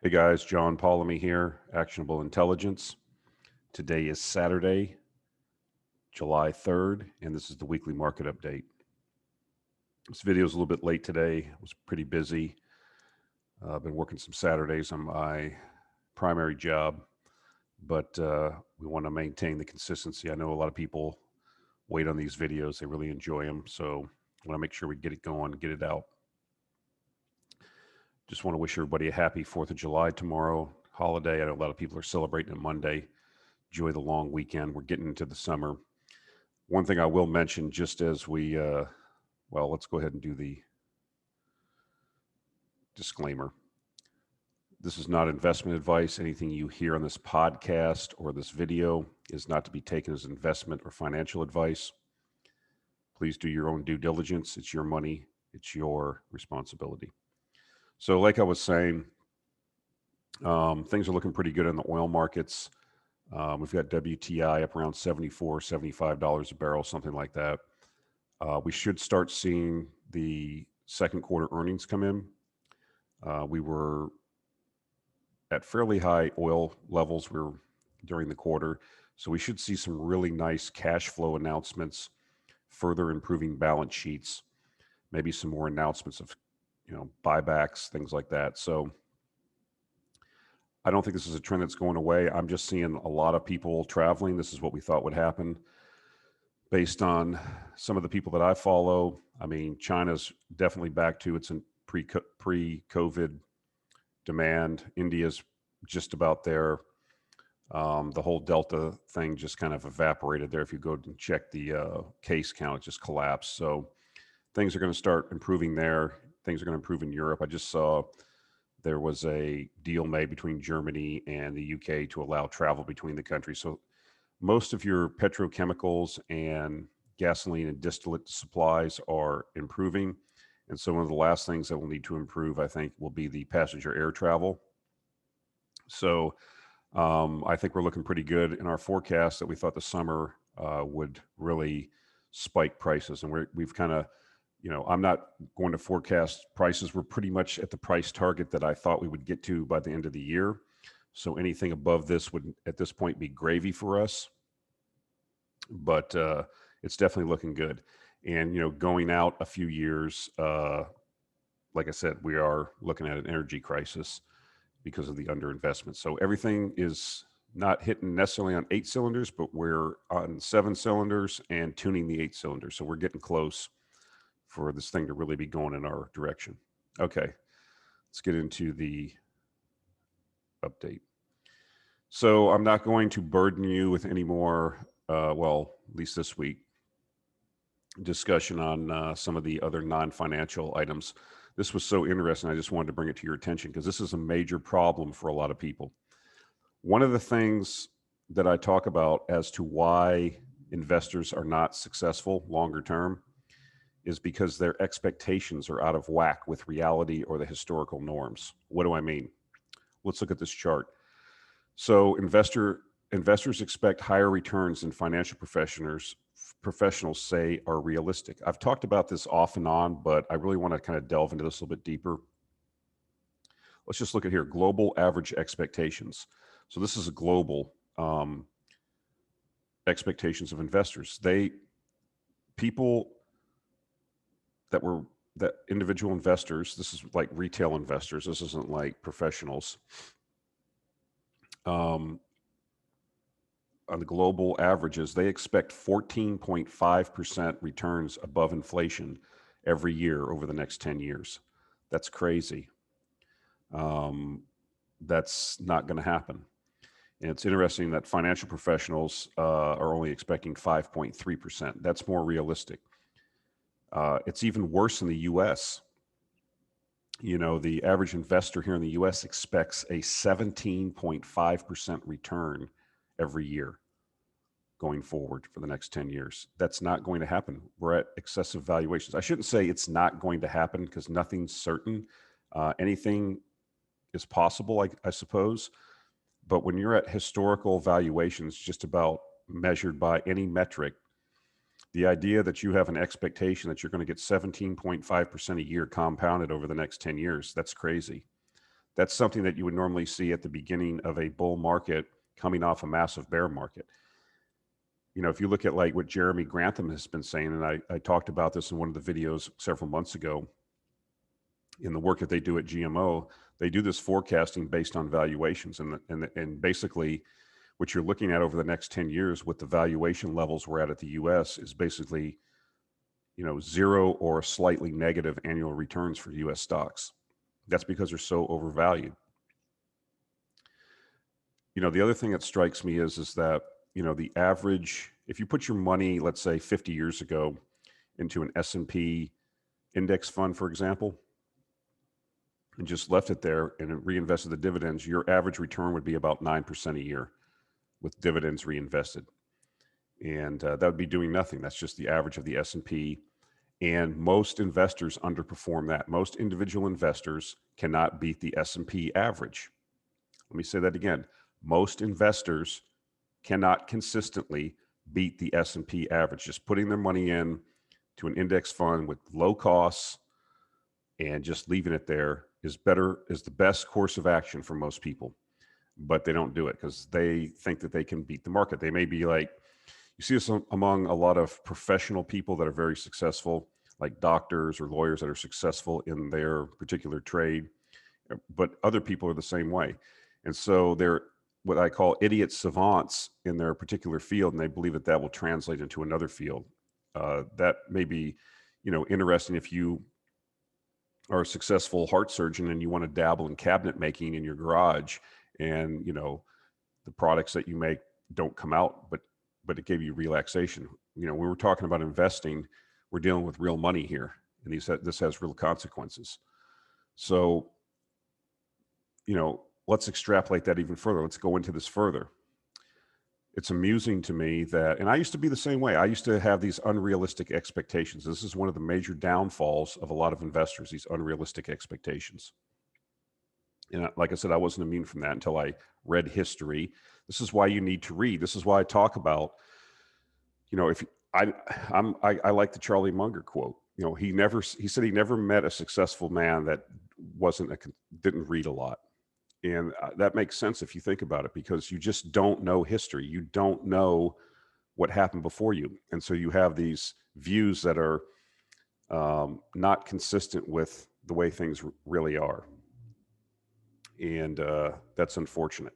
Hey guys, John Polemy here, Actionable Intelligence. Today is Saturday, July 3rd, and this is the weekly market update. This video is a little bit late today. I was pretty busy. I've been working some Saturdays on my primary job, but we want to maintain the consistency. I know a lot of people wait on these videos. They really enjoy them, so I want to make sure we get it going, get it out. Just want to wish everybody a happy 4th of July tomorrow, holiday. I know a lot of people are celebrating it Monday. Enjoy the long weekend. We're getting into the summer. One thing I will mention, just as we, well, let's go ahead and do the disclaimer. This is not investment advice. Anything you hear on this podcast or this video is not to be taken as investment or financial advice. Please do your own due diligence. It's your money. It's your responsibility. So like I was saying, things are looking pretty good in the oil markets. We've got WTI up around $74, $75 a barrel, something like that. We should start seeing the second quarter earnings come in. We were at fairly high oil levels during the quarter, so we should see some really nice cash flow announcements, further improving balance sheets, maybe some more announcements of buybacks, things like that. So I don't think this is a trend that's going away. I'm just seeing a lot of people traveling. This is what we thought would happen based on some of the people that I follow. I mean, China's definitely back to its pre-COVID demand. India's just about there. The whole Delta thing just kind of evaporated there. If you go and check the case count, it just collapsed. So things are going to start improving there. Things are going to improve in Europe. I just saw there was a deal made between Germany and the UK to allow travel between the countries. So most of your petrochemicals and gasoline and distillate supplies are improving. And so one of the last things that will need to improve, I think, will be the passenger air travel. So I think we're looking pretty good in our forecast that we thought the summer would really spike prices. And we've kind of, I'm not going to forecast prices. We're pretty much at the price target that I thought we would get to by the end of the year. So anything above this would, at this point, be gravy for us. But it's definitely looking good. And, going out a few years, like I said, we are looking at an energy crisis because of the underinvestment. So everything is not hitting necessarily on 8 cylinders, but we're on 7 cylinders and tuning the 8 cylinders. So we're getting close for this thing to really be going in our direction. Okay, let's get into the update. So I'm not going to burden you with any more, well, at least this week, discussion on some of the other non-financial items. This was so interesting. I just wanted to bring it to your attention because this is a major problem for a lot of people. One of the things that I talk about as to why investors are not successful longer term is because their expectations are out of whack with reality or the historical norms. What do I mean? Let's look at this chart. So investors expect higher returns than financial professionals say are realistic. I've talked about this off and on, but I really want to kind of delve into this a little bit deeper. Let's just look at here, global average expectations. So this is a global expectations of investors. People that individual investors, this is like retail investors, this isn't like professionals. On the global averages, they expect 14.5% returns above inflation every year over the next 10 years. That's crazy. That's not going to happen. And it's interesting that financial professionals are only expecting 5.3%. That's more realistic. It's even worse in the US. The average investor here in the US expects a 17.5% return every year going forward for the next 10 years. That's not going to happen. We're at excessive valuations. I shouldn't say it's not going to happen because nothing's certain. Anything is possible, I suppose. But when you're at historical valuations, just about measured by any metric, the idea that you have an expectation that you're going to get 17.5% a year compounded over the next 10 years, that's crazy. That's something that you would normally see at the beginning of a bull market coming off a massive bear market. You know, if you look at like what Jeremy Grantham has been saying, and I talked about this in one of the videos several months ago, in the work that they do at GMO, they do this forecasting based on valuations. And basically what you're looking at over the next 10 years with the valuation levels we're at the US is basically, you know, zero or slightly negative annual returns for US stocks. That's because they're so overvalued. You know, the other thing that strikes me is that, you know, the average, if you put your money, let's say 50 years ago into an S&P index fund, for example, and just left it there and reinvested the dividends, your average return would be about 9% a year with dividends reinvested. And that would be doing nothing. That's just the average of the S&P. And most investors underperform that. Most individual investors cannot beat the S&P average. Let me say that again. Most investors cannot consistently beat the S&P average. Just putting their money in to an index fund with low costs and just leaving it there is the best course of action for most people. But they don't do it because they think that they can beat the market. They may be like, you see this among a lot of professional people that are very successful, like doctors or lawyers that are successful in their particular trade, but other people are the same way. And so they're what I call idiot savants in their particular field, and they believe that that will translate into another field. That may be, you know, interesting if you are a successful heart surgeon and you want to dabble in cabinet making in your garage, and, you know, the products that you make don't come out, but it gave you relaxation. You know, when we're talking about investing, we're dealing with real money here, and this has real consequences. So, you know, let's extrapolate that even further. Let's go into this further. It's amusing to me that, and I used to be the same way. I used to have these unrealistic expectations. This is one of the major downfalls of a lot of investors, these unrealistic expectations. And like I said, I wasn't immune from that until I read history. This is why you need to read. This is why I talk about, you know, if I like the Charlie Munger quote. You know, he said he never met a successful man that didn't read a lot. And that makes sense if you think about it, because you just don't know history. You don't know what happened before you. And so you have these views that are not consistent with the way things really are. And that's unfortunate.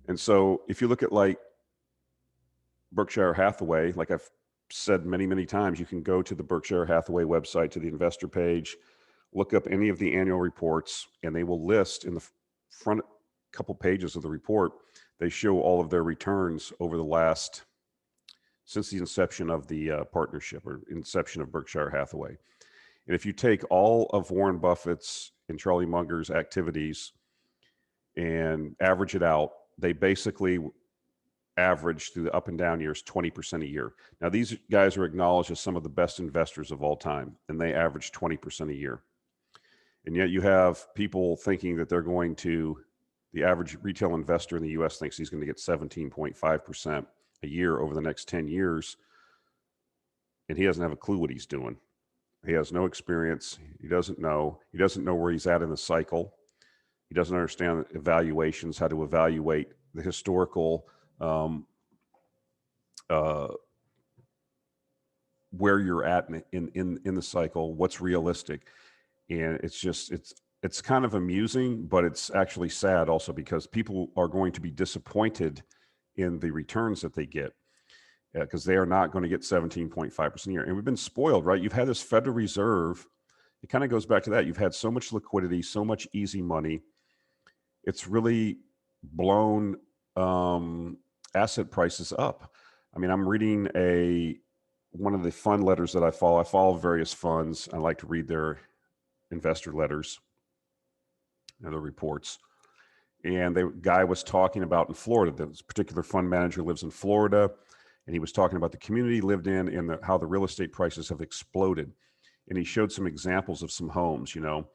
And so if you look at like Berkshire Hathaway, like I've said many, many times, you can go to the Berkshire Hathaway website, to the investor page, look up any of the annual reports, and they will list in the front couple pages of the report, they show all of their returns over the last, since the inception of the partnership or inception of Berkshire Hathaway. And if you take all of Warren Buffett's and Charlie Munger's activities and average it out, they basically average through the up and down years 20% a year. Now, these guys are acknowledged as some of the best investors of all time, and they average 20% a year. And yet you have people thinking that they're going to, the average retail investor in the US thinks he's going to get 17.5% a year over the next 10 years. And he doesn't have a clue what he's doing. He has no experience. He doesn't know where he's at in the cycle. He doesn't understand evaluations, how to evaluate the historical, where you're at in the cycle, what's realistic. And it's kind of amusing, but it's actually sad also, because people are going to be disappointed in the returns that they get, because they are not going to get 17.5% a year. And we've been spoiled, right? You've had this Federal Reserve. It kind of goes back to that. You've had so much liquidity, so much easy money. It's really blown asset prices up. I mean, I'm reading one of the fund letters that I follow. I follow various funds. I like to read their investor letters and the reports. And the guy was talking about in Florida, this particular fund manager lives in Florida, and he was talking about the community he lived in and how the real estate prices have exploded. And he showed some examples of some homes, you know,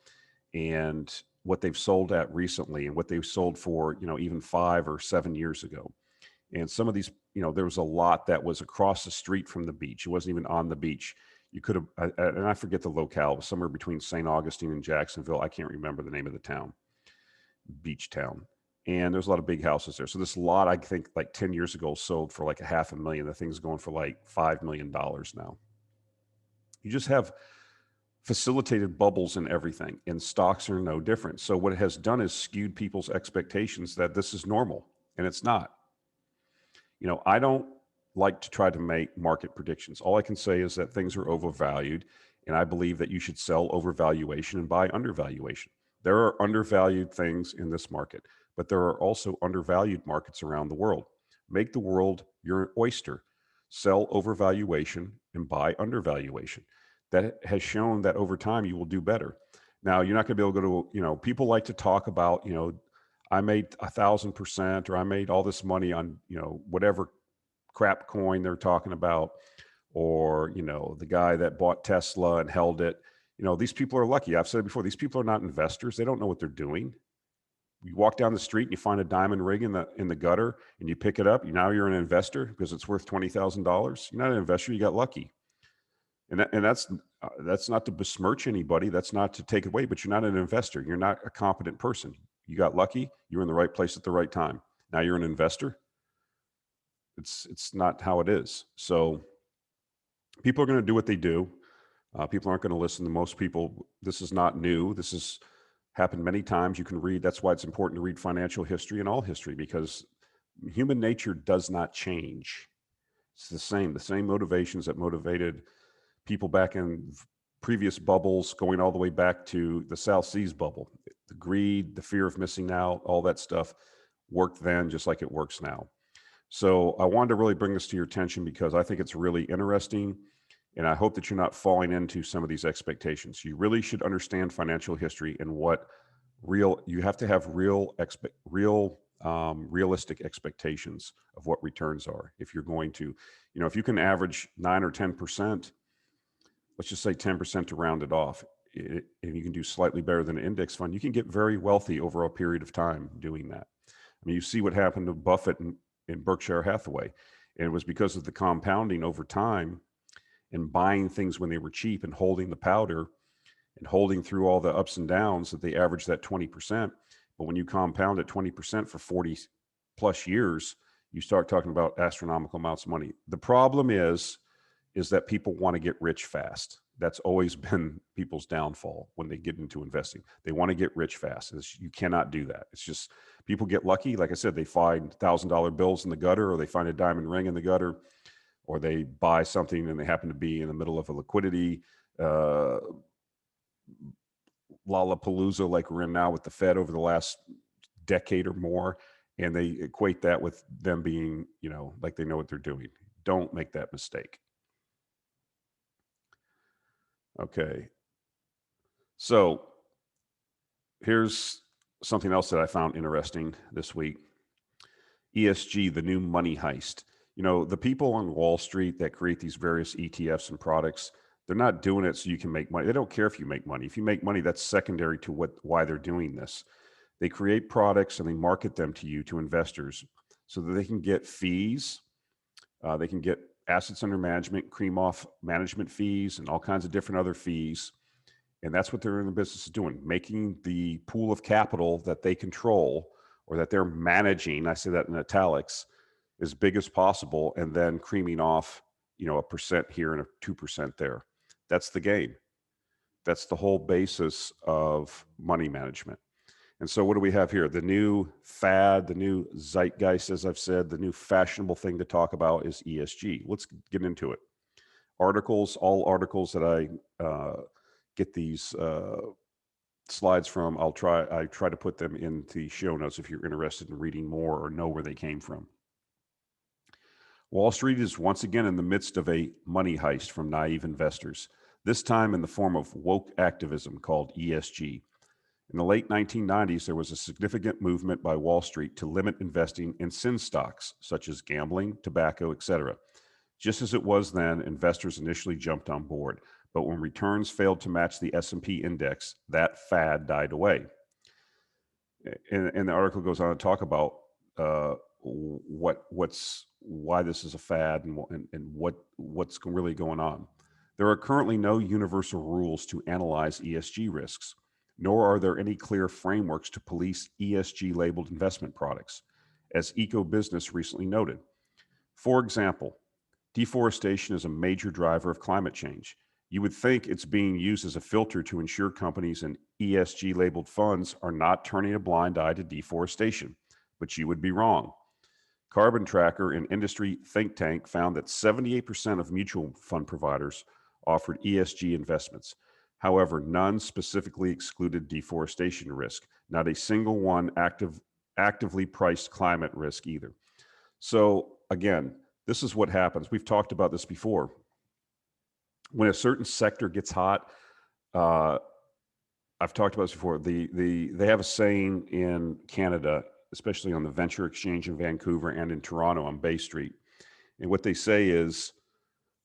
and what they've sold at recently and what they've sold for, you know, even 5 or 7 years ago. And some of these, you know, there was a lot that was across the street from the beach. It wasn't even on the beach. You could have, and I forget the locale, somewhere between St. Augustine and Jacksonville. I can't remember the name of the town. beach town. And there's a lot of big houses there. So this lot, I think like 10 years ago, sold for like $500,000. The thing's going for like $5 million now. You just have facilitated bubbles in everything, and stocks are no different. So what it has done is skewed people's expectations that this is normal, and it's not. I don't like to try to make market predictions. All I can say is that things are overvalued, and I believe that you should sell overvaluation and buy undervaluation. There are undervalued things in this market, but there are also undervalued markets around the world. Make the world your oyster. Sell overvaluation and buy undervaluation. That has shown that over time you will do better. Now, you're not going to be able to go to, people like to talk about, I made 1,000%, or I made all this money on, whatever crap coin they're talking about, or, the guy that bought Tesla and held it. These people are lucky. I've said it before, these people are not investors. They don't know what they're doing. You walk down the street and you find a diamond ring in the gutter and you pick it up. Now you're an investor because it's worth $20,000. You're not an investor. You got lucky. And that's not to besmirch anybody. That's not to take away, but you're not an investor. You're not a competent person. You got lucky. You were in the right place at the right time. Now you're an investor. It's not how it is. So people are going to do what they do. People aren't going to listen to most people. This is not new. This has happened many times. You can read. That's why it's important to read financial history and all history, because human nature does not change. It's the same motivations that motivated people back in previous bubbles, going all the way back to the South Seas bubble. The greed, the fear of missing out, all that stuff worked then just like it works now. So I wanted to really bring this to your attention because I think it's really interesting, and I hope that you're not falling into some of these expectations. You really should understand financial history and what you have to have realistic expectations of what returns are. If you're going to, if you can average 9 or 10%, let's just say 10% to round it off, and you can do slightly better than an index fund, you can get very wealthy over a period of time doing that. I mean, you see what happened to Buffett in Berkshire Hathaway, and it was because of the compounding over time and buying things when they were cheap and holding the powder and holding through all the ups and downs that they averaged that 20%. But when you compound at 20% for 40 plus years, you start talking about astronomical amounts of money. The problem is that people want to get rich fast. That's always been people's downfall when they get into investing. They want to get rich fast. You cannot do that. It's just people get lucky. Like I said, they find $1,000 bills in the gutter, or they find a diamond ring in the gutter, or they buy something and they happen to be in the middle of a liquidity Lollapalooza like we're in now with the Fed over the last decade or more, and they equate that with them being, like they know what they're doing. Don't make that mistake. Okay. So here's something else that I found interesting this week. ESG, the new money heist. The people on Wall Street that create these various ETFs and products, they're not doing it so you can make money. They don't care if you make money. If you make money, that's secondary to why they're doing this. They create products and they market them to you, to investors, so that they can get fees. They can get assets under management, cream off management fees, and all kinds of different other fees. And that's what they're in the business of doing, making the pool of capital that they control or that they're managing, I say that in italics, as big as possible, and then creaming off, a percent here and a 2% there. That's the game. That's the whole basis of money management. And so what do we have here? The new fad, the new zeitgeist, as I've said, the new fashionable thing to talk about is ESG. Let's get into it. All articles that I get these slides from, I try to put them in the show notes if you're interested in reading more or know where they came from. Wall Street is once again in the midst of a money heist from naive investors, this time in the form of woke activism called ESG. In the late 1990s, there was a significant movement by Wall Street to limit investing in sin stocks, such as gambling, tobacco, etc. Just as it was then, investors initially jumped on board. But when returns failed to match the S&P index, that fad died away. And the article goes on to talk about why this is a fad and what's really going on. There are currently no universal rules to analyze ESG risks. nor are there any clear frameworks to police ESG-labeled investment products, as EcoBusiness recently noted. For example, deforestation is a major driver of climate change. You would think it's being used as a filter to ensure companies and ESG-labeled funds are not turning a blind eye to deforestation, but you would be wrong. Carbon Tracker, an industry think tank, found that 78% of mutual fund providers offered ESG investments. However, none specifically excluded deforestation risk. Not a single one actively priced climate risk either. So again, this is what happens. We've talked about this before. When a certain sector gets hot, I've talked about this before. They have a saying in Canada, especially on the Venture Exchange in Vancouver and in Toronto on Bay Street. And what they say is,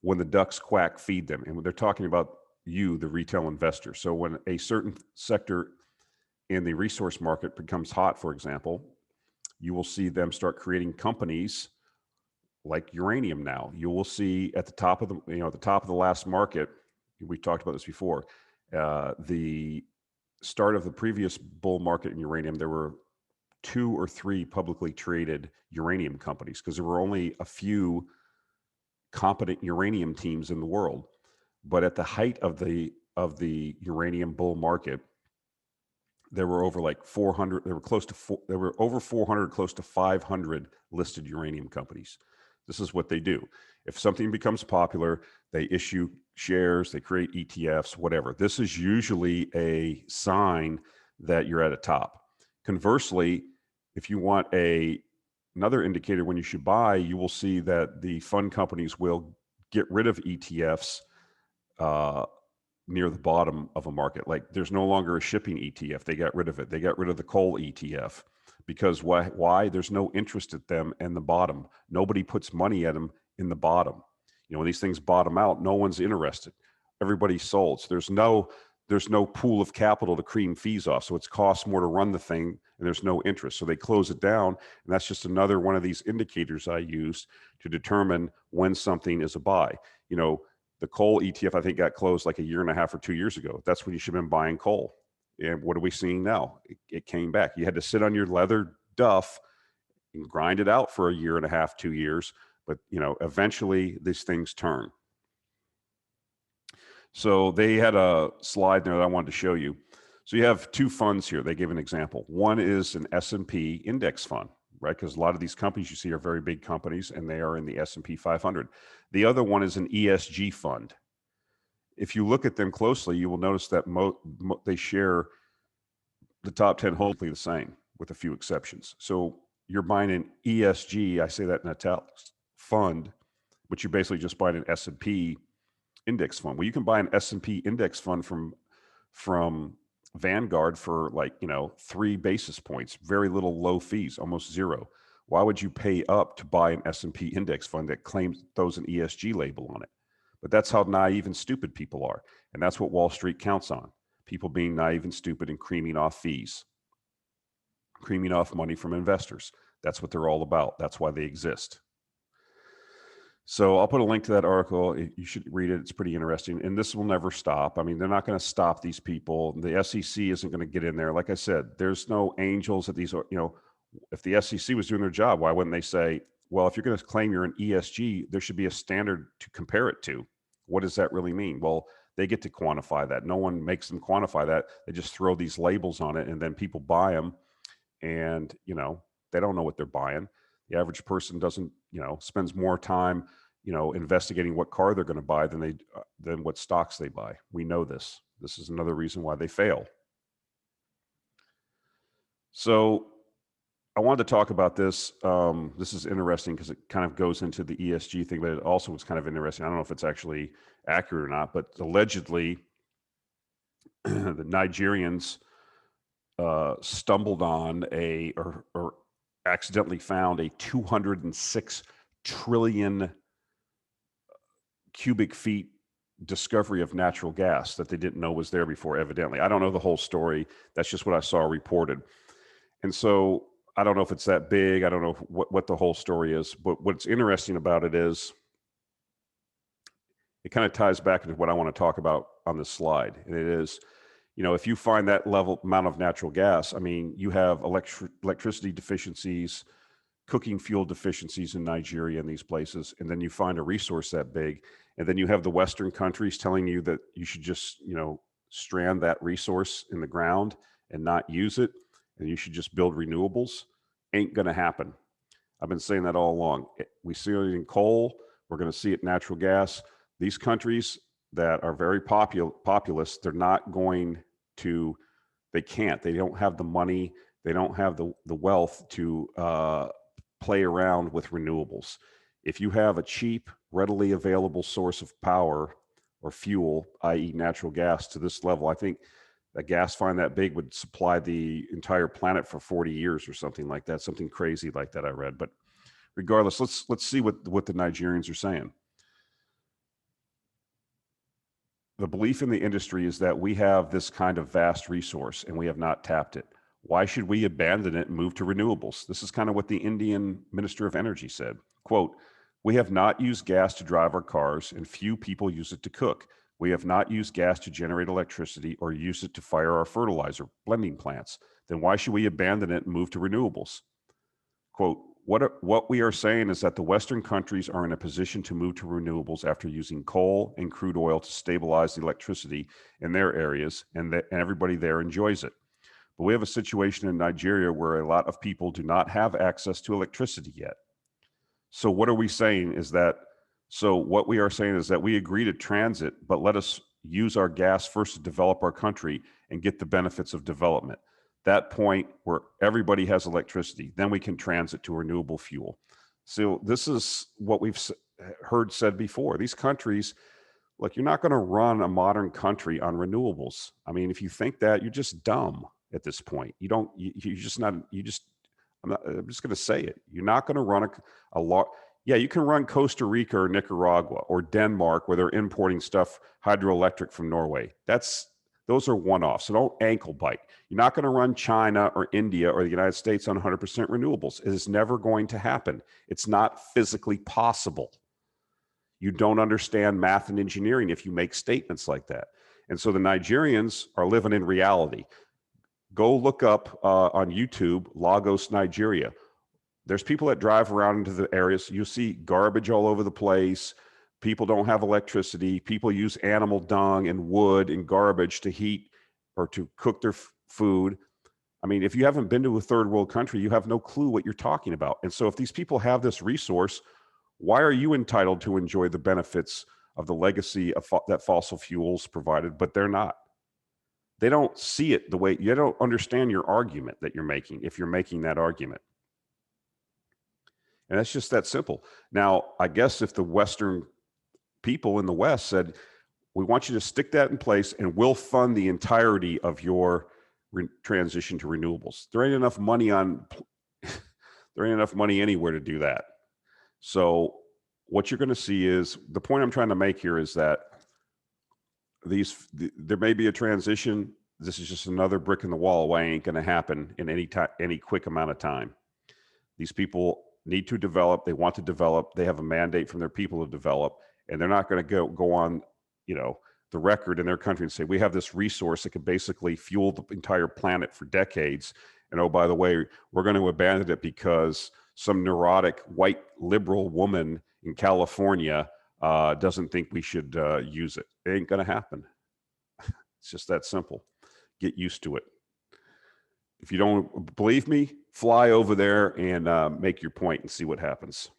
when the ducks quack, feed them. And they're talking about you, the retail investor. So when a certain sector in the resource market becomes hot, for example, you will see them start creating companies like uranium now. You will see at the top of the last market, we talked about this before, the start of the previous bull market in uranium, there were 2 or 3 publicly traded uranium companies because there were only a few competent uranium teams in the world. But at the height of the uranium bull market, there were over like 400, there were over 400, close to 500 listed uranium companies. This is what they do. If something becomes popular, they issue shares, they create ETFs, whatever. This is usually a sign that you're at a top. Conversely, if you want another indicator when you should buy, you will see that the fund companies will get rid of ETFs near the bottom of a market. Like there's no longer a shipping ETF. They got rid of it. They got rid of the coal ETF. Because why? There's no interest at them in the bottom. Nobody puts money at them in the bottom. When these things bottom out, no one's interested. Everybody's sold. So there's no pool of capital to cream fees off. So it's costs more to run the thing and there's no interest. So they close it down. And that's just another one of these indicators I used to determine when something is a buy. The coal ETF, I think, got closed like a year and a half or 2 years ago. That's when you should have been buying coal. And what are we seeing now? It came back. You had to sit on your leather duff and grind it out for a year and a half, 2 years. But, eventually these things turn. So they had a slide there that I wanted to show you. So you have 2 funds here. They gave an example. One is an S&P index fund, right? Because a lot of these companies you see are very big companies and they are in the S&P 500. The other one is an ESG fund. If you look at them closely, you will notice that they share the top 10 wholly the same with a few exceptions. So you're buying an ESG, I say that in italics, fund, but you're basically just buying an S&P index fund. Well, you can buy an S&P index fund from Vanguard for 3 basis points, very little low fees, almost zero. Why would you pay up to buy an S&P index fund that claims throws an ESG label on it? But that's how naive and stupid people are. And that's what Wall Street counts on. People being naive and stupid and creaming off fees, creaming off money from investors. That's what they're all about. That's why they exist. So I'll put a link to that article. You should read it. It's pretty interesting. And this will never stop. I mean, they're not going to stop these people. The SEC isn't going to get in there. Like I said, there's no angels at these, if the SEC was doing their job, why wouldn't they say, well, if you're going to claim you're an ESG, there should be a standard to compare it to. What does that really mean? Well, they get to quantify that. No one makes them quantify that. They just throw these labels on it and then people buy them and, they don't know what they're buying. The average person doesn't, spends more time, investigating what car they're going to buy than what stocks they buy. We know this. This is another reason why they fail. So I wanted to talk about this. This is interesting because it kind of goes into the ESG thing, but it also was kind of interesting. I don't know if it's actually accurate or not, but allegedly the Nigerians stumbled on or accidentally found a 206 trillion cubic feet discovery of natural gas that they didn't know was there before, evidently. I don't know the whole story. That's just what I saw reported. And so I don't know if it's that big. I don't know what the whole story is, but what's interesting about it is it kind of ties back into what I want to talk about on this slide. And it is, if you find that level amount of natural gas, I mean, you have electricity deficiencies, cooking fuel deficiencies in Nigeria and these places, and then you find a resource that big, and then you have the Western countries telling you that you should just, strand that resource in the ground and not use it, and you should just build renewables. Ain't going to happen. I've been saying that all along. We see it in coal. We're going to see it in natural gas. These countries that are very populous, they're not going to, they can't. They don't have the money. They don't have the wealth to play around with renewables. If you have a cheap, readily available source of power or fuel, i.e. natural gas, to this level, I think a gas find that big would supply the entire planet for 40 years or something like that, something crazy like that I read. But regardless, let's see what the Nigerians are saying. The belief in the industry is that we have this kind of vast resource and we have not tapped it. Why should we abandon it and move to renewables? This is kind of what the Indian Minister of Energy said. Quote, "We have not used gas to drive our cars and few people use it to cook. We have not used gas to generate electricity or use it to fire our fertilizer blending plants. Then why should we abandon it and move to renewables?" Quote, what we are saying is that the Western countries are in a position to move to renewables after using coal and crude oil to stabilize the electricity in their areas, and everybody there enjoys it. But we have a situation in Nigeria where a lot of people do not have access to electricity yet. So what are we saying is that, what we are saying is that we agree to transit, but let us use our gas first to develop our country and get the benefits of development. That point where everybody has electricity, then we can transit to renewable fuel. So this is what we've heard said before. These countries, look, you're not going to run a modern country on renewables. I mean, if you think that, you're just dumb at this point. I'm just going to say it. You're not going to run a lot. Yeah, you can run Costa Rica or Nicaragua or Denmark where they're importing stuff hydroelectric from Norway. Those are one-offs, so don't ankle bite. You're not going to run China or India or the United States on 100% renewables. It is never going to happen. It's not physically possible. You don't understand math and engineering if you make statements like that. And so the Nigerians are living in reality. Go look up on YouTube, Lagos, Nigeria. There's people that drive around into the areas. You see garbage all over the place. People don't have electricity. People use animal dung and wood and garbage to heat or to cook their food. I mean, if you haven't been to a third world country, you have no clue what you're talking about. And so if these people have this resource, why are you entitled to enjoy the benefits of the legacy of that fossil fuels provided, but they're not? They don't see it the way, you don't understand your argument that you're making if you're making that argument. And it's just that simple. Now, I guess if the Western people in the West said, we want you to stick that in place and we'll fund the entirety of your transition to renewables. There ain't enough money anywhere to do that. So what you're going to see is, the point I'm trying to make here is that there may be a transition. This is just another brick in the wall. Why ain't going to happen in any quick amount of time. These people need to develop. They want to develop. They have a mandate from their people to develop, and they're not going to go on, the record in their country and say, we have this resource that could basically fuel the entire planet for decades. And oh, by the way, we're going to abandon it because some neurotic white liberal woman in California doesn't think we should use it. It ain't going to happen. It's just that simple. Get used to it. If you don't believe me, fly over there and make your point and see what happens.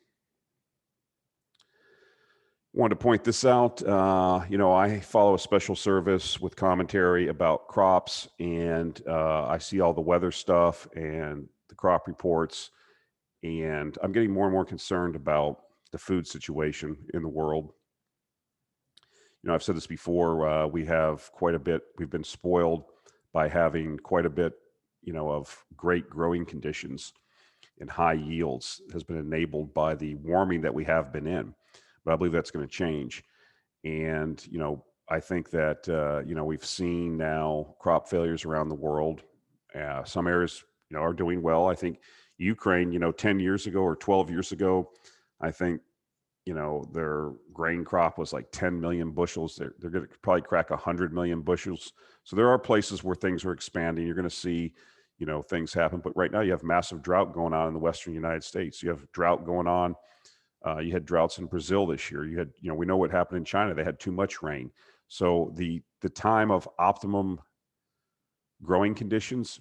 Wanted to point this out. I follow a special service with commentary about crops, and I see all the weather stuff and the crop reports, and I'm getting more and more concerned about the food situation in the world. I've said this before, we have quite a bit, we've been spoiled by having quite a bit, of great growing conditions and high yields has been enabled by the warming that we have been in. But I believe that's going to change. And, I think that, we've seen now crop failures around the world. Some areas, are doing well. I think Ukraine, 10 years ago or 12 years ago, I think their grain crop was like 10 million bushels. They're going to probably crack 100 million bushels. So there are places where things are expanding. You're going to see, things happen. But right now you have massive drought going on in the Western United States. You have drought going on. You had droughts in Brazil this year. You had, we know what happened in China. They had too much rain. So the time of optimum growing conditions,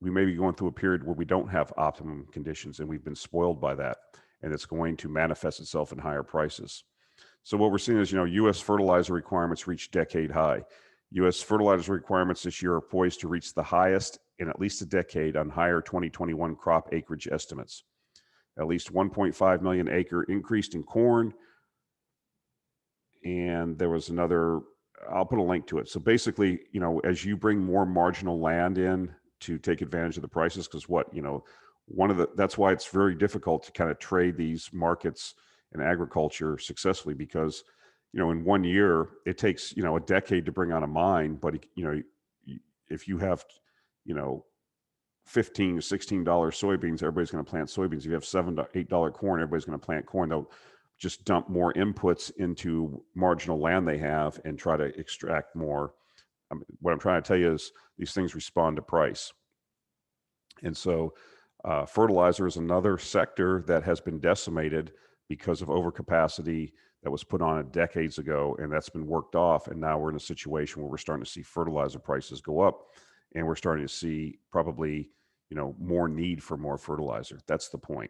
we may be going through a period where we don't have optimum conditions, and we've been spoiled by that. And it's going to manifest itself in higher prices. So what we're seeing is, U.S. fertilizer requirements reach decade high. U.S. fertilizer requirements this year are poised to reach the highest in at least a decade on higher 2021 crop acreage estimates. At least 1.5 million acre increased in corn. And there was another, I'll put a link to it. So basically, as you bring more marginal land in to take advantage of the prices, because that's why it's very difficult to kind of trade these markets in agriculture successfully, because, in 1 year, it takes, a decade to bring on a mine. But, if you have, $15 to $16 soybeans, everybody's going to plant soybeans. If you have $7 to $8 corn, everybody's going to plant corn. They'll just dump more inputs into marginal land they have and try to extract more. What I'm trying to tell you is these things respond to price. And so fertilizer is another sector that has been decimated because of overcapacity that was put on it decades ago, and that's been worked off. And now we're in a situation where we're starting to see fertilizer prices go up, and we're starting to see probably, more need for more fertilizer. That's the point.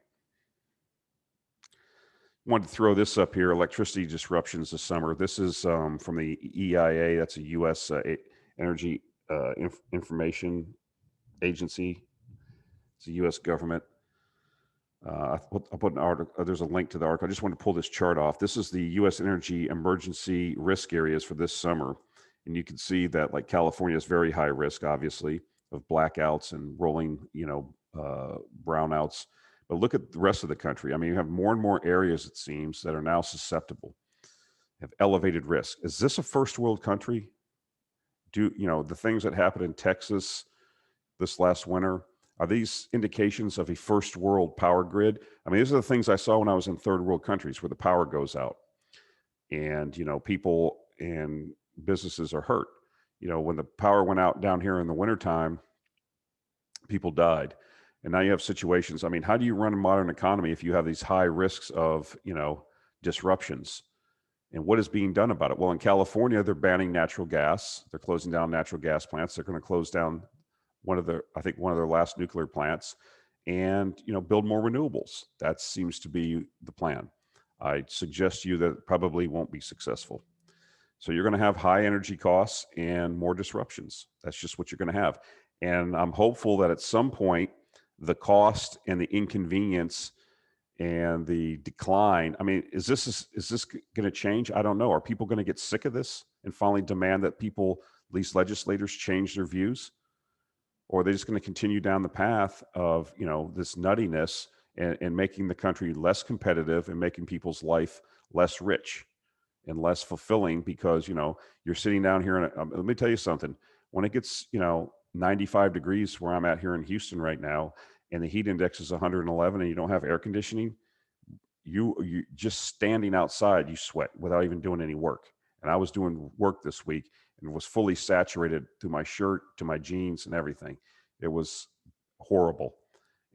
Wanted to throw this up here, electricity disruptions this summer. This is from the EIA, that's a U.S. Energy Information Agency. It's a U.S. government. I'll put an article. There's a link to the article. I just want to pull this chart off. This is the U.S. energy emergency risk areas for this summer. And you can see that like California is very high risk, obviously, of blackouts and rolling, brownouts. But look at the rest of the country. I mean, you have more and more areas, it seems, that are now susceptible, have elevated risk. Is this a first world country? The things that happened in Texas this last winter, are these indications of a first world power grid? I mean, these are the things I saw when I was in third world countries where the power goes out and, people and businesses are hurt. When the power went out down here in the wintertime, people died. And now you have situations. I mean, how do you run a modern economy if you have these high risks of, disruptions? And what is being done about it? Well, in California, they're banning natural gas. They're closing down natural gas plants. They're going to close down one of their last nuclear plants and, build more renewables. That seems to be the plan. I suggest to you that it probably won't be successful. So you're going to have high energy costs and more disruptions. That's just what you're going to have. And I'm hopeful that at some point, the cost and the inconvenience and the decline. I mean, is this going to change? I don't know. Are people going to get sick of this and finally demand that at least legislators, change their views? Or are they just going to continue down the path of, this nuttiness and making the country less competitive and making people's life less rich and less fulfilling? Because, you're sitting down here and let me tell you something. When it gets, 95 degrees where I'm at here in Houston right now, and the heat index is 111 and you don't have air conditioning, you just standing outside, you sweat without even doing any work. And I was doing work this week and was fully saturated through my shirt to my jeans and everything. It was horrible.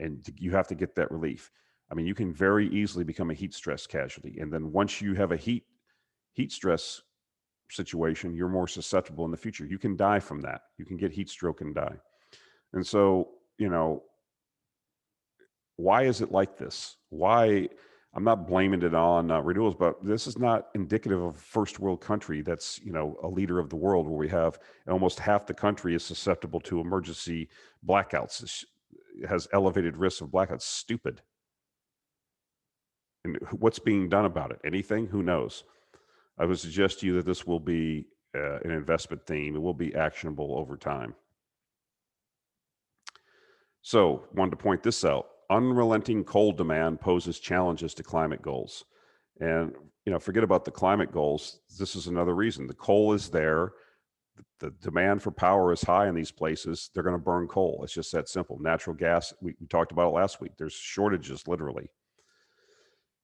And you have to get that relief. I mean, you can very easily become a heat stress casualty. And then once you have a heat stress situation, you're more susceptible in the future. You can die from that. You can get heat stroke and die. And so, why is it like this? Why? I'm not blaming it on renewables, but this is not indicative of a first world country that's, a leader of the world, where we have almost half the country is susceptible to emergency blackouts. It has elevated risks of blackouts. Stupid. And what's being done about it? Anything? Who knows? I would suggest to you that this will be an investment theme. It will be actionable over time. So, wanted to point this out. Unrelenting coal demand poses challenges to climate goals. And, forget about the climate goals. This is another reason. The coal is there. The demand for power is high in these places. They're going to burn coal. It's just that simple. Natural gas, we talked about it last week. There's shortages, literally.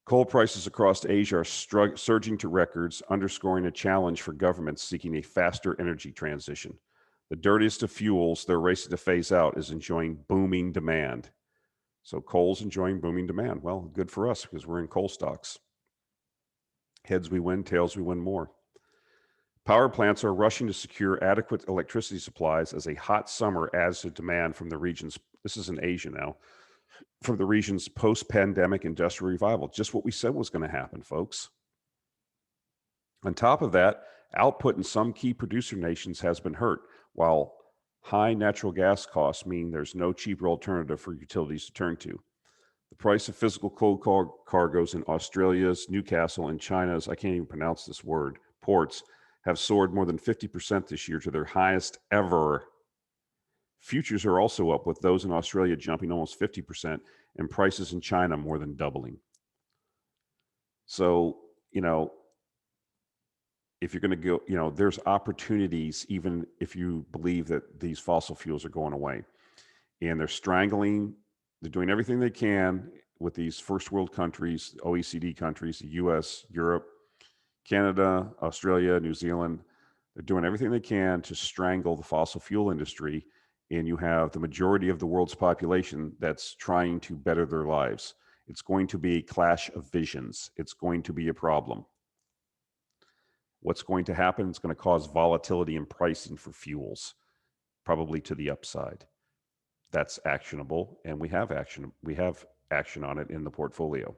Coal prices across Asia are surging to records, underscoring a challenge for governments seeking a faster energy transition. The dirtiest of fuels they're racing to phase out is enjoying booming demand. So coal's enjoying booming demand. Well, good for us because we're in coal stocks. Heads we win, tails we win more. Power plants are rushing to secure adequate electricity supplies as a hot summer adds to demand from the region's, this is in Asia now, from the region's post-pandemic industrial revival. Just what we said was going to happen, folks. On top of that, output in some key producer nations has been hurt, while high natural gas costs mean there's no cheaper alternative for utilities to turn to. The price of physical coal cargoes in Australia's, Newcastle, and China's, I can't even pronounce this word, ports, have soared more than 50% this year to their highest ever. Futures are also up, with those in Australia jumping almost 50% and prices in China more than doubling. So, if you're going to go, there's opportunities even if you believe that these fossil fuels are going away. And they're doing everything they can with these first world countries, OECD countries, the US, Europe, Canada, Australia, New Zealand. They're doing everything they can to strangle the fossil fuel industry. And you have the majority of the world's population that's trying to better their lives. It's going to be a clash of visions. It's going to be a problem. What's going to happen? It's going to cause volatility in pricing for fuels, probably to the upside. That's actionable, and we have action on it in the portfolio.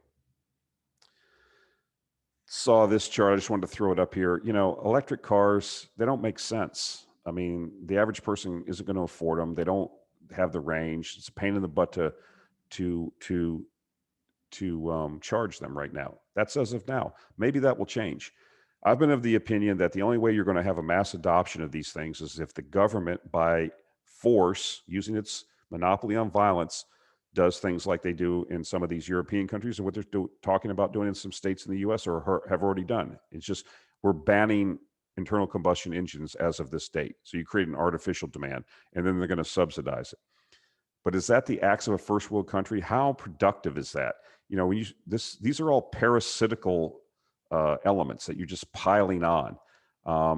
Saw this chart. I just wanted to throw it up here. Electric cars, they don't make sense. I mean, the average person isn't going to afford them. They don't have the range. It's a pain in the butt to charge them right now. That's as of now. Maybe that will change. I've been of the opinion that the only way you're going to have a mass adoption of these things is if the government, by force, using its monopoly on violence, does things like they do in some of these European countries and what they're talking about doing in some states in the US or have already done. It's just, we're banning internal combustion engines as of this date. So you create an artificial demand and then they're going to subsidize it. But is that the acts of a first world country? How productive is that? These are all parasitical elements that you're just piling on.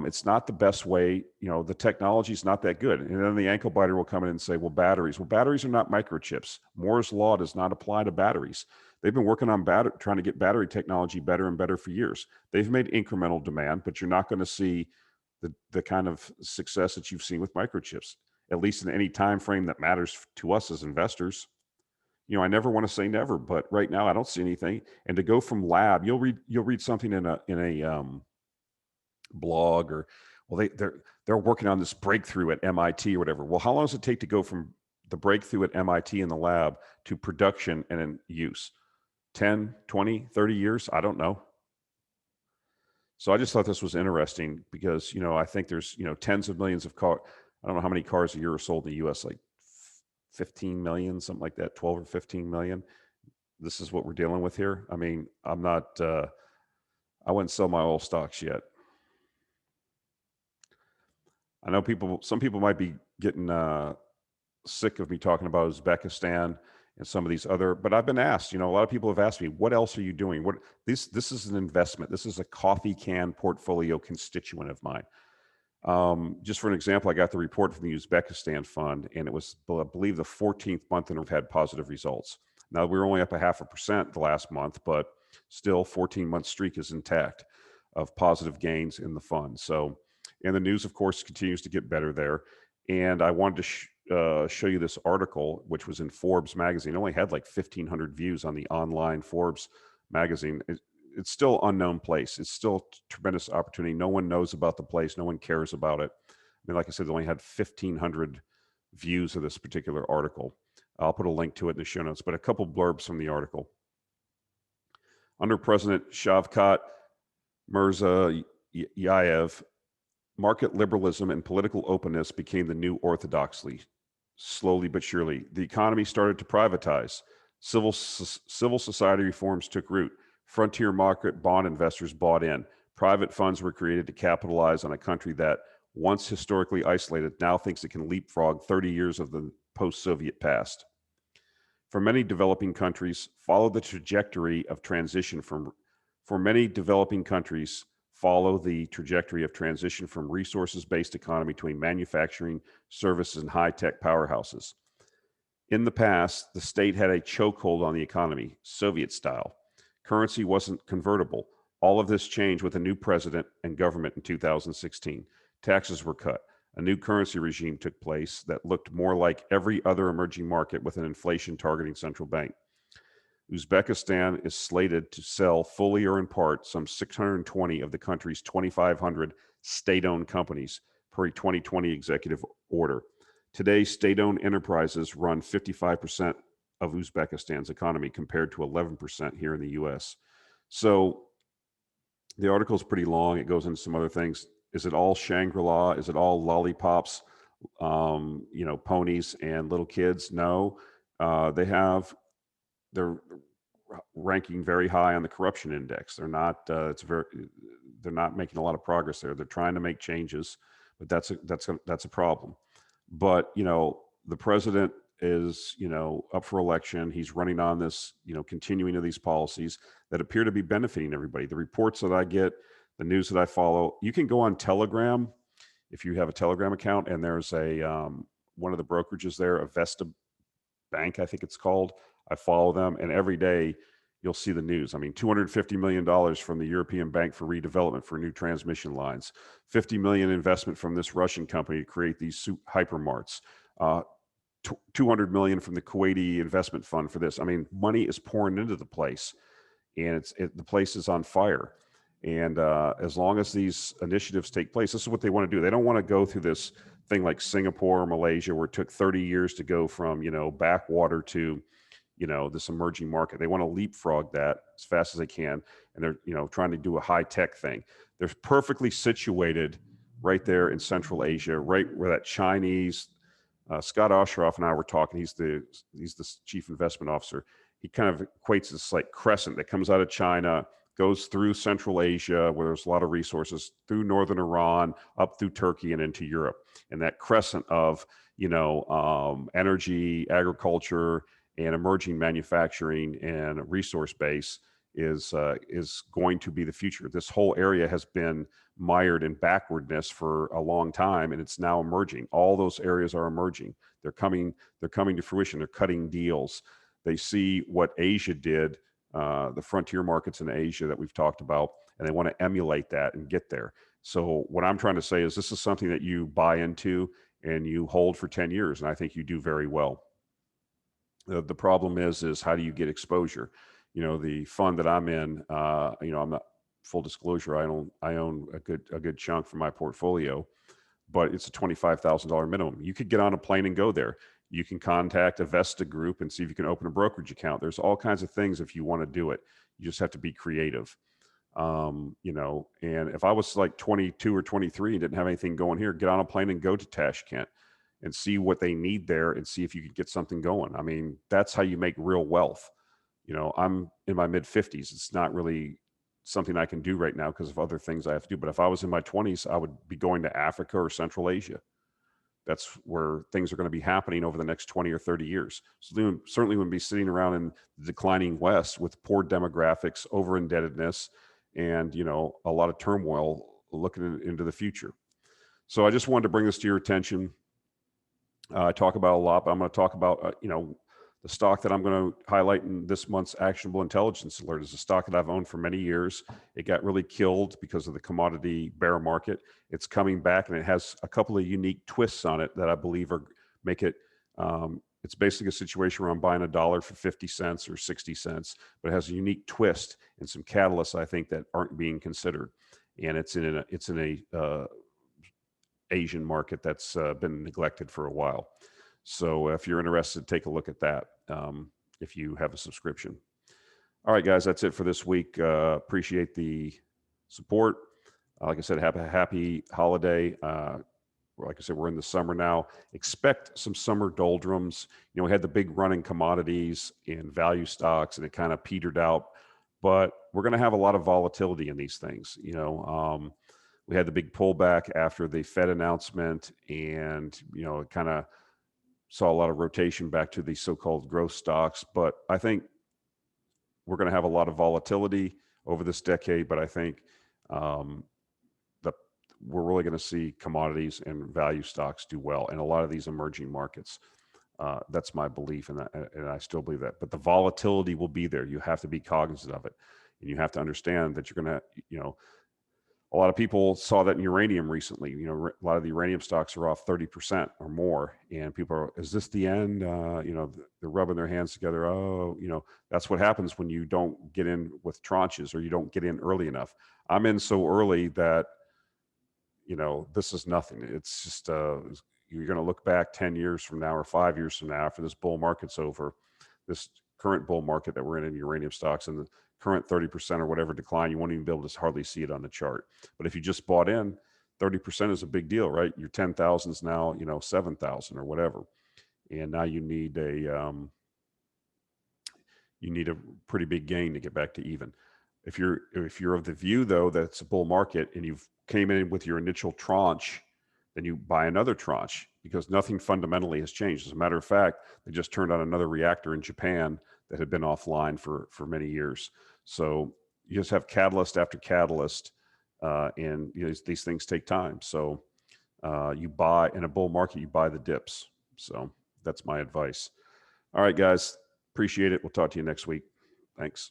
It's not the best way. The technology is not that good. And then the ankle biter will come in and say, well, batteries are not microchips. Moore's law does not apply to batteries. They've been working on trying to get battery technology better and better for years. They've made incremental demand, but you're not going to see the kind of success that you've seen with microchips, at least in any time frame that matters to us as investors. I never want to say never, but right now I don't see anything. And to go from lab, you'll read something in a blog or, well, they're working on this breakthrough at MIT or whatever. Well, how long does it take to go from the breakthrough at MIT in the lab to production and in use? 10, 20, 30 years? I don't know. So I just thought this was interesting because, I think there's, tens of millions of cars. I don't know how many cars a year are sold in the US, like 15 million, something like that, 12 or 15 million. This is what we're dealing with here. I mean, I wouldn't sell my oil stocks yet. I know some people might be getting sick of me talking about Uzbekistan and some of these other, but I've been asked, a lot of people have asked me, what else are you doing? This is an investment. This is a coffee can portfolio constituent of mine. Just for an example, I got the report from the Uzbekistan fund, and it was, I believe, the 14th month and we've had positive results. Now, we were only up 0.5% the last month, but still 14-month streak is intact of positive gains in the fund. So, and the news, of course, continues to get better there. And I wanted to show you this article, which was in Forbes magazine. It only had like 1,500 views on the online Forbes magazine. It's still unknown place. It's still tremendous opportunity. No one knows about the place. No one cares about it. I mean, like I said, they only had 1,500 views of this particular article. I'll put a link to it in the show notes, but a couple blurbs from the article. Under President Shavkat Mirziyoyev, market liberalism and political openness became the new orthodoxy. Slowly but surely, the economy started to privatize. Civil society reforms took root. Frontier market bond investors bought in. Private funds were created to capitalize on a country that, once historically isolated, now thinks it can leapfrog 30 years of the post-Soviet past. For many developing countries, follow the trajectory of transition from resources-based economy to a manufacturing, services, and high-tech powerhouses. In the past, the state had a chokehold on the economy, Soviet style. Currency wasn't convertible. All of this changed with a new president and government in 2016. Taxes were cut. A new currency regime took place that looked more like every other emerging market with an inflation targeting central bank. Uzbekistan is slated to sell fully or in part some 620 of the country's 2,500 state-owned companies per a 2020 executive order. Today, state-owned enterprises run 55% of Uzbekistan's economy compared to 11% here in the US. So the article is pretty long. It goes into some other things. Is it all Shangri-La? Is it all lollipops, ponies and little kids? No. They're ranking very high on the corruption index. They're not. They're not making a lot of progress there. They're trying to make changes, but that's a problem. But the president is up for election. He's running on this continuing of these policies that appear to be benefiting everybody. The reports that I get, the news that I follow, you can go on Telegram if you have a Telegram account, and there's a one of the brokerages there, Avesta Bank, I think it's called. I follow them, and every day you'll see the news. I mean, $250 million from the European Bank for Redevelopment for new transmission lines, 50 million investment from this Russian company to create these hypermarts, 200 million from the Kuwaiti investment fund for this. I mean, money is pouring into the place, and the place is on fire. And as long as these initiatives take place, this is what they want to do. They don't want to go through this thing like Singapore or Malaysia, where it took 30 years to go from backwater to this emerging market. They want to leapfrog that as fast as they can, and they're trying to do a high tech thing. They're perfectly situated right there in Central Asia, right where that Chinese Scott Osheroff and I were talking. He's the chief investment officer. He kind of equates this like crescent that comes out of China, goes through Central Asia, where there's a lot of resources, through northern Iran, up through Turkey and into Europe. And that crescent of energy, agriculture, and emerging manufacturing and resource base is going to be the future. This whole area has been mired in backwardness for a long time, and it's now emerging. All those areas are emerging. They're coming to fruition. They're cutting deals. They see what Asia did, the frontier markets in Asia that we've talked about, and they want to emulate that and get there. So what I'm trying to say is this is something that you buy into and you hold for 10 years, and I think you do very well. The problem is how do you get exposure? The fund that I'm in, I'm not, full disclosure, I own a good chunk from my portfolio, but it's a $25,000 minimum. You could get on a plane and go there. You can contact Avesta Group and see if you can open a brokerage account. There's all kinds of things if you want to do it. You just have to be creative. And if I was like 22 or 23 and didn't have anything going here, get on a plane and go to Tashkent and see what they need there and see if you could get something going. I mean, that's how you make real wealth. I'm in my mid 50s. It's not really something I can do right now because of other things I have to do. But if I was in my 20s, I would be going to Africa or Central Asia. That's where things are going to be happening over the next 20 or 30 years. So they certainly wouldn't be sitting around in the declining West with poor demographics, over indebtedness, and a lot of turmoil looking into the future. So I just wanted to bring this to your attention. I talk about a lot, but I'm going to talk about the stock that I'm going to highlight in this month's Actionable Intelligence Alert is a stock that I've owned for many years. It got really killed because of the commodity bear market. It's coming back, and it has a couple of unique twists on it that I believe make it. It's basically a situation where I'm buying $1 for 50 cents or 60 cents, but it has a unique twist and some catalysts I think that aren't being considered. And it's in a Asian market that's been neglected for a while. So if you're interested, take a look at that if you have a subscription. All right, guys, that's it for this week. Appreciate the support. Like I said, happy holiday. Like I said, we're in the summer now. Expect some summer doldrums. We had the big run in commodities and value stocks, and it kind of petered out. But we're going to have a lot of volatility in these things. We had the big pullback after the Fed announcement, and it kind of saw a lot of rotation back to these so-called growth stocks, but I think we're going to have a lot of volatility over this decade, but I think we're really going to see commodities and value stocks do well in a lot of these emerging markets. That's my belief, and I still believe that. But the volatility will be there. You have to be cognizant of it, and you have to understand that you're going to, a lot of people saw that in uranium recently. A lot of the uranium stocks are off 30% or more, and people are, is this the end? They're rubbing their hands together. Oh, that's what happens when you don't get in with tranches or you don't get in early enough. I'm in so early that, this is nothing. It's just, you're going to look back 10 years from now or 5 years from now after this bull market's over, this current bull market that we're in uranium stocks, and the current 30% or whatever decline, you won't even be able to hardly see it on the chart. But if you just bought in, 30% is a big deal, right? Your 10,000 is now, 7,000 or whatever. And now you need a pretty big gain to get back to even. If you're of the view, though, that it's a bull market and you've came in with your initial tranche, then you buy another tranche, because nothing fundamentally has changed. As a matter of fact, they just turned on another reactor in Japan that had been offline for many years. So you just have catalyst after catalyst, and these things take time. So you buy in a bull market, you buy the dips. So that's my advice. All right, guys, appreciate it. We'll talk to you next week. Thanks.